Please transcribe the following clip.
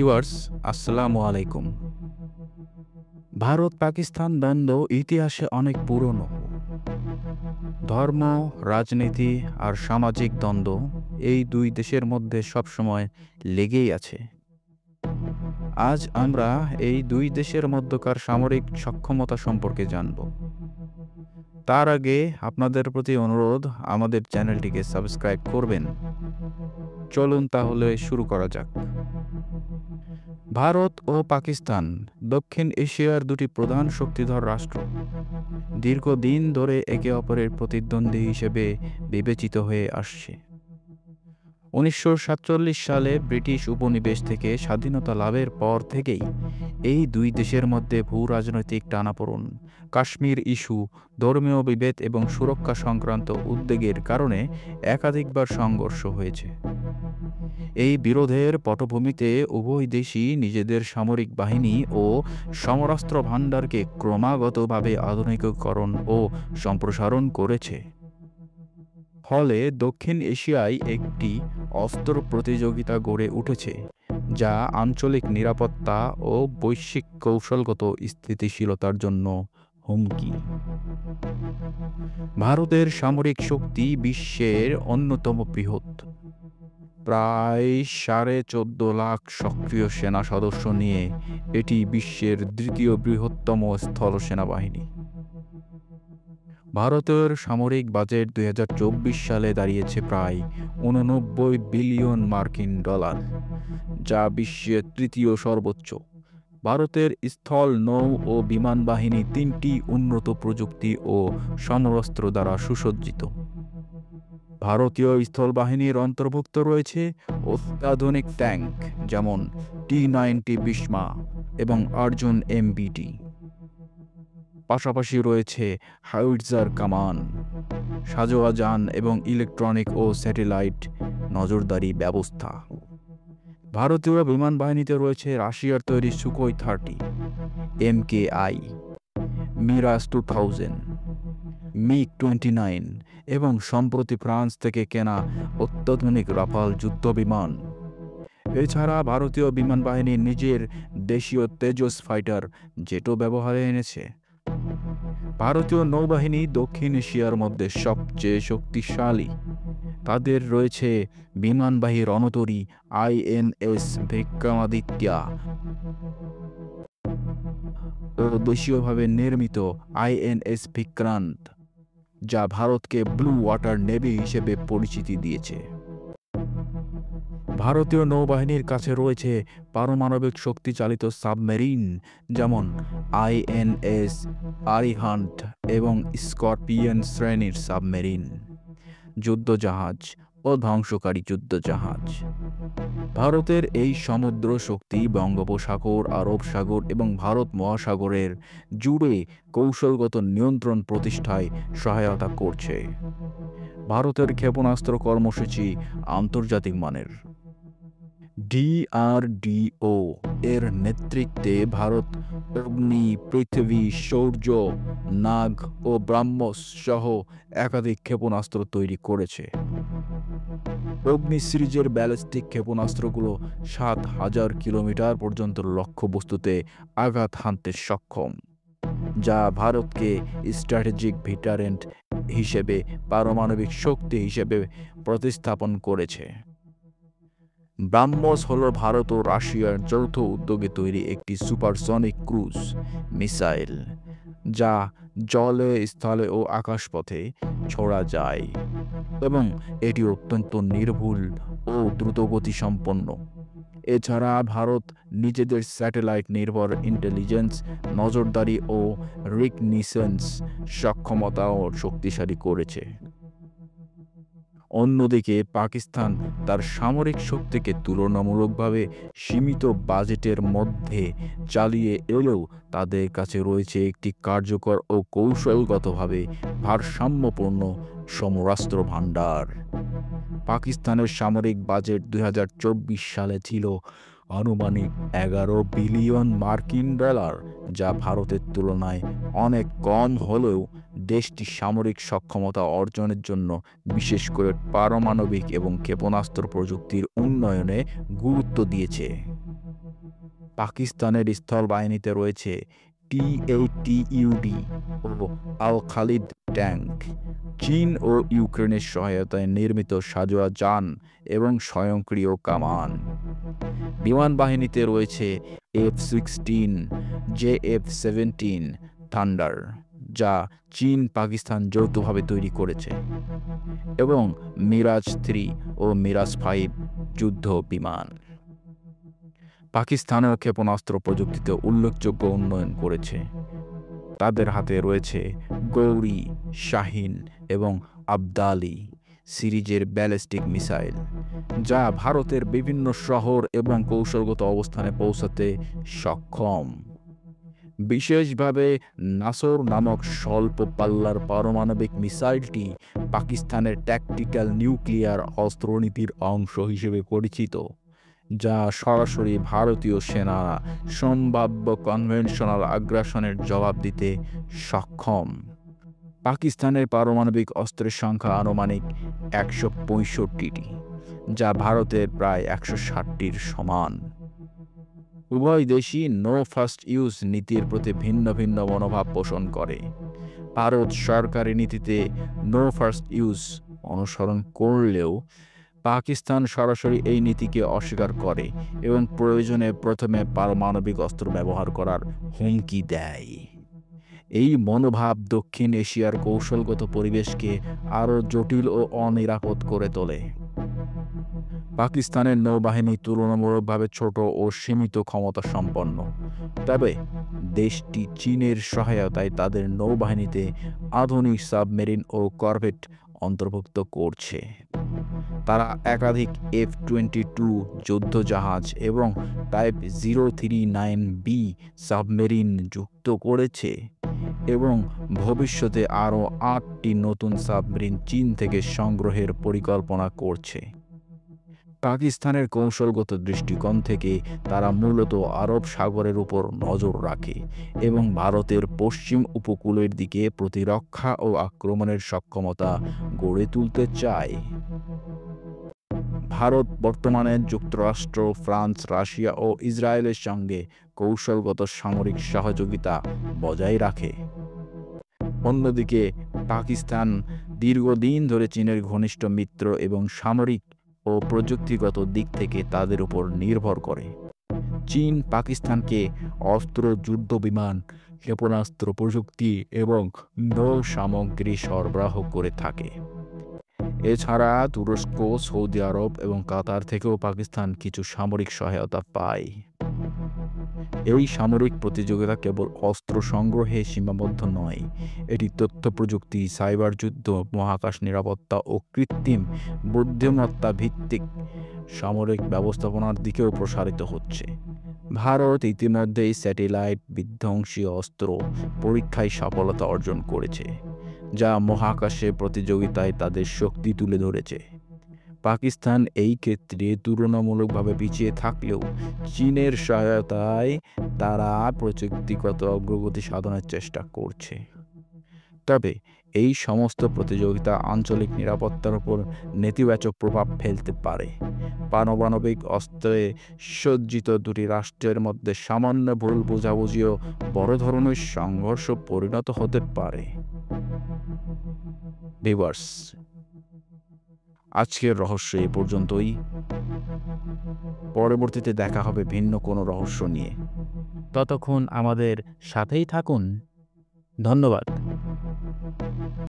Viewers, আসসালামু আলাইকুম। ভারত পাকিস্তান দ্বন্দ্ব ইতিহাসে অনেক পুরনো। ধর্ম, রাজনীতি আর সামাজিক দ্বন্দ্ব এই দুই দেশের মধ্যে সবসময় লেগেই আছে। আজ আমরা এই দুই দেশের মধ্যকার সামরিক সক্ষমতা সম্পর্কে জানব। তার আগে আপনাদের প্রতি অনুরোধ, আমাদের চ্যানেলটিকে সাবস্ক্রাইব করবেন। চলুন তাহলে শুরু করা যাক। ভারত ও পাকিস্তান দক্ষিণ এশিয়ার দুটি প্রধান শক্তিধর রাষ্ট্র। দীর্ঘদিন ধরে একে অপরের প্রতিদ্বন্দ্বী হিসেবে বিবেচিত হয়ে আসছে। 1947 সালে ব্রিটিশ উপনিবেশ থেকে স্বাধীনতা লাভের পর থেকেই এই দুই দেশের মধ্যে ভূ-রাজনৈতিক টানাপোড়েন, কাশ্মীর ইস্যু, ধর্মীয় বিভেদ এবং সুরক্ষা সংক্রান্ত উদ্বেগের কারণে একাধিকবার সংঘর্ষ হয়েছে। এই বিরোধের পটভূমিতে উভয় দেশই নিজেদের সামরিক বাহিনী ও সমরাস্ত্র ভাণ্ডারকে ক্রমাগতভাবে আধুনিকীকরণ ও সম্প্রসারণ করেছে। ফলে দক্ষিণ এশিয়ায় একটি অস্ত্র প্রতিযোগিতা গড়ে উঠেছে, যা আঞ্চলিক নিরাপত্তা ও বৈশ্বিক কৌশলগত স্থিতিশীলতার জন্য হুমকি। ভারতের সামরিক শক্তি বিশ্বের অন্যতম বৃহৎ। প্রায় 14.5 লাখ সক্রিয় সেনা সদস্য নিয়ে এটি বিশ্বের দ্বিতীয় বৃহত্তম স্থল সেনাবাহিনী। ভারতের সামরিক বাজেট 2024 সালে দাঁড়িয়েছে প্রায় 89 বিলিয়ন মার্কিন ডলার, যা বিশ্বের তৃতীয় সর্বোচ্চ। ভারতের স্থল, নৌ ও বিমান বাহিনী 3টি উন্নত প্রযুক্তি ও সমরাস্ত্র দ্বারা সুসজ্জিত। ভারতীয় স্থল বাহিনীর অন্তর্ভুক্ত রয়েছে অত্যাধুনিক ট্যাঙ্ক যেমন T-90 ভীষ্মা এবং অর্জুন MBT। পাশাপাশি রয়েছে হাউইটজার কামান, সাঁজোয়া যান এবং ইলেকট্রনিক ও স্যাটেলাইট নজরদারি ব্যবস্থা। ভারতীয় বিমান বাহিনীতে রয়েছে রাশিয়ার তৈরি সুখোই 30, MKI, মিরাজ 2000, MiG-29 এবং সম্প্রতি ফ্রান্স থেকে কেনা অত্যাধুনিক রাফাল যুদ্ধবিমান। এছাড়া ভারতীয় বিমান বাহিনী নিজের দেশীয় তেজস ফাইটার জেটও ব্যবহারে এনেছে। ভারতীয় নৌবাহিনী দক্ষিণ এশিয়ার মধ্যে সবচেয়ে শক্তিশালী। তাদের রয়েছে বিমানবাহী রণতরী INS বিক্রমাদিত্য ও দেশীয়ভাবে নির্মিত INS বিক্রান্ত, যা ভারতকে ব্লু ওয়াটার নেভি হিসেবে পরিচিতি দিয়েছে। ভারতীয় নৌবাহিনীর কাছে রয়েছে পারমাণবিক শক্তিচালিত সাবমেরিন যেমন INS আরিহান্ট এবং স্করপিয়ন শ্রেণীর সাবমেরিন, যুদ্ধজাহাজ ও ধ্বংসকারী যুদ্ধজাহাজ। ভারতের এই সমুদ্র শক্তি বঙ্গোপসাগর, আরব সাগর এবং ভারত মহাসাগরের জুড়ে কৌশলগত নিয়ন্ত্রণ প্রতিষ্ঠায় সহায়তা করছে। ভারতের ক্ষেপণাস্ত্র কর্মসূচি আন্তর্জাতিক মানের। DRDO এর নেতৃত্বে ভারত অগ্নি, পৃথিবী, সূর্য, নাগ ও ব্রাহ্মস সহ একাধিক ক্ষেপণাস্ত্র তৈরি করেছে। অগ্নি সিরিজের ব্যালিস্টিক ক্ষেপণাস্ত্রগুলো 7000 কিলোমিটার পর্যন্ত লক্ষ্যবস্তুতে আঘাত হানতে সক্ষম, যা ভারতকে স্ট্র্যাটেজিক ডিটারেন্ট হিসেবে পারমাণবিক শক্তি হিসেবে প্রতিস্থাপন করেছে। ব্রাহ্মস হল ভারত ও রাশিয়ার যৌথ উদ্যোগে তৈরি একটি সুপারসনিক ক্রুজ মিসাইল, যা জলে, স্থলে ও আকাশপথে ছোড়া যায় এবং এটি অত্যন্ত নির্ভুল ও দ্রুতগতি সম্পন্ন। এছাড়া ভারত নিজেদের স্যাটেলাইট নির্ভর ইন্টেলিজেন্স, নজরদারি ও রিকগনিশন্স সক্ষমতাও শক্তিশালী করেছে। অন্যদিকে পাকিস্তান তার সামরিক শক্তিকে তুলনামূলকভাবে সীমিত বাজেটের মধ্যে চালিয়ে এলেও তাদের কাছে রয়েছে একটি কার্যকর ও কৌশলগতভাবে ভারসাম্যপূর্ণ সমরাস্ত্র ভাণ্ডার। পাকিস্তানের সামরিক বাজেট 2024 সালে ছিল আনুমানিক 11 বিলিয়ন মার্কিন ডলার, যা ভারতের তুলনায় অনেক কম হলেও দেশটি সামরিক সক্ষমতা অর্জনের জন্য বিশেষ করে পারমাণবিক এবং ক্ষেপণাস্ত্র প্রযুক্তির উন্নয়নে গুরুত্ব দিয়েছে। পাকিস্তানের স্থল বাহিনীতে রয়েছে টি-80 ও আল খালিদ ট্যাঙ্ক, চীন ও ইউক্রেনের সহায়তায় নির্মিত সাঁজোয়া যান এবং স্বয়ংক্রিয় কামান। বিমান বাহিনীতে রয়েছে F-16, JF-17 থান্ডার, যা চীন পাকিস্তান যৌথভাবে তৈরি করেছে, এবং মিরাজ-3 ও মিরাজ-5 যুদ্ধ বিমান। পাকিস্তানের ক্ষেপণাস্ত্র প্রযুক্তিতে উল্লেখযোগ্য উন্নয়ন করেছে। তাদের হাতে রয়েছে গৌরী, শাহিন এবং আবদালি সিরিজের ব্যালিস্টিক মিসাইল, যা ভারতের বিভিন্ন শহর এবং কৌশলগত অবস্থানে পৌঁছাতে সক্ষম। বিশেষভাবে নাসর নামক স্বল্প পাল্লার পারমাণবিক মিসাইলটি পাকিস্তানের ট্যাকটিক্যাল নিউক্লিয়ার অস্ত্রনীতির অংশ হিসেবে পরিচিত, যা সরাসরি ভারতীয় সেনারা সম্ভাব্য কনভেনশনাল আগ্রাসনের জবাব দিতে সক্ষম। পাকিস্তানের পারমাণবিক অস্ত্রের সংখ্যা আনুমানিক 165টি, যা ভারতের প্রায় 160টির সমান। উভয় দেশই নো ফার্স্ট ইউজ নীতির প্রতি ভিন্ন ভিন্ন মনোভাব পোষণ করে। ভারত সরকারি নীতিতে নো ফার্স্ট ইউজ অনুসরণ করলেও পাকিস্তান সরাসরি এই নীতিকে অস্বীকার করে এবং প্রয়োজনে প্রথমে পারমাণবিক অস্ত্র ব্যবহার করার হুমকি দেয়। এই মনোভাব দক্ষিণ এশিয়ার কৌশলগত পরিবেশকে আরও জটিল ও অনিরাপদ করে তোলে। পাকিস্তানের নৌবাহিনী তুলনামূলকভাবে ছোট ও সীমিত ক্ষমতা সম্পন্ন, তবে দেশটি চীনের সহায়তায় তাদের নৌবাহিনীতে আধুনিক সাবমেরিন ও করভেট অন্তর্ভুক্ত করছে। তারা একাধিক F-22 যুদ্ধজাহাজ এবং টাইপ 039B সাবমেরিন যুক্ত করেছে এবং ভবিষ্যতে আরও 8টি নতুন সাবমেরিন চীন থেকে সংগ্রহের পরিকল্পনা করছে। পাকিস্তানের কৌশলগত দৃষ্টিকোণ থেকে তারা মূলত আরব সাগরের উপর নজর রাখে এবং ভারতের পশ্চিম উপকূলের দিকে প্রতিরক্ষা ও আক্রমণের সক্ষমতা গড়ে তুলতে চায়। ভারত বর্তমানে যুক্তরাষ্ট্র, ফ্রান্স, রাশিয়া ও ইসরায়েলের সঙ্গে কৌশলগত সামরিক সহযোগিতা বজায় রাখে। অন্যদিকে পাকিস্তান দীর্ঘদিন ধরে চীনের ঘনিষ্ঠ মিত্র এবং সামরিক ও প্রযুক্তিগত দিক থেকে তাদের উপর নির্ভর করে। চীন পাকিস্তানকে অস্ত্র, যুদ্ধ বিমান, ক্ষেপণাস্ত্র প্রযুক্তি এবং নৌ সামগ্রী সরবরাহ করে থাকে। এছাড়া তুরস্ক, সৌদি আরব এবং কাতার থেকেও পাকিস্তান কিছু সামরিক সহায়তা পায়। এই সামরিক প্রতিযোগিতা কেবল অস্ত্র সংগ্রহে সীমাবদ্ধ নয়, এটি তথ্য প্রযুক্তি, সাইবার যুদ্ধ, মহাকাশ নিরাপত্তা ও কৃত্রিম বুদ্ধিমত্তা ভিত্তিক সামরিক ব্যবস্থাপনার দিকেও প্রসারিত হচ্ছে। ভারত ইতিমধ্যেই স্যাটেলাইট বিধ্বংসী অস্ত্র পরীক্ষায় সফলতা অর্জন করেছে, যা মহাকাশে প্রতিযোগিতায় তাদের শক্তি তুলে ধরেছে। পাকিস্তান এই ক্ষেত্রে তুলনামূলকভাবে পিছিয়ে থাকলেও চীনের সহায়তায় তারা প্রযুক্তিগত অগ্রগতি সাধনের চেষ্টা করছে। তবে এই সমস্ত প্রতিযোগিতা আঞ্চলিক নিরাপত্তার উপর নেতিবাচক প্রভাব ফেলতে পারে। পারমাণবিক অস্ত্রে সজ্জিত দুটি রাষ্ট্রের মধ্যে সামান্য ভুল বোঝাবুঝিও বড় ধরনের সংঘর্ষ পরিণত হতে পারে। ভিউয়ার্স, আজকের রহস্য এ পর্যন্তই। পরবর্তীতে দেখা হবে ভিন্ন কোনো রহস্য নিয়ে। ততক্ষণ আমাদের সাথেই থাকুন। ধন্যবাদ।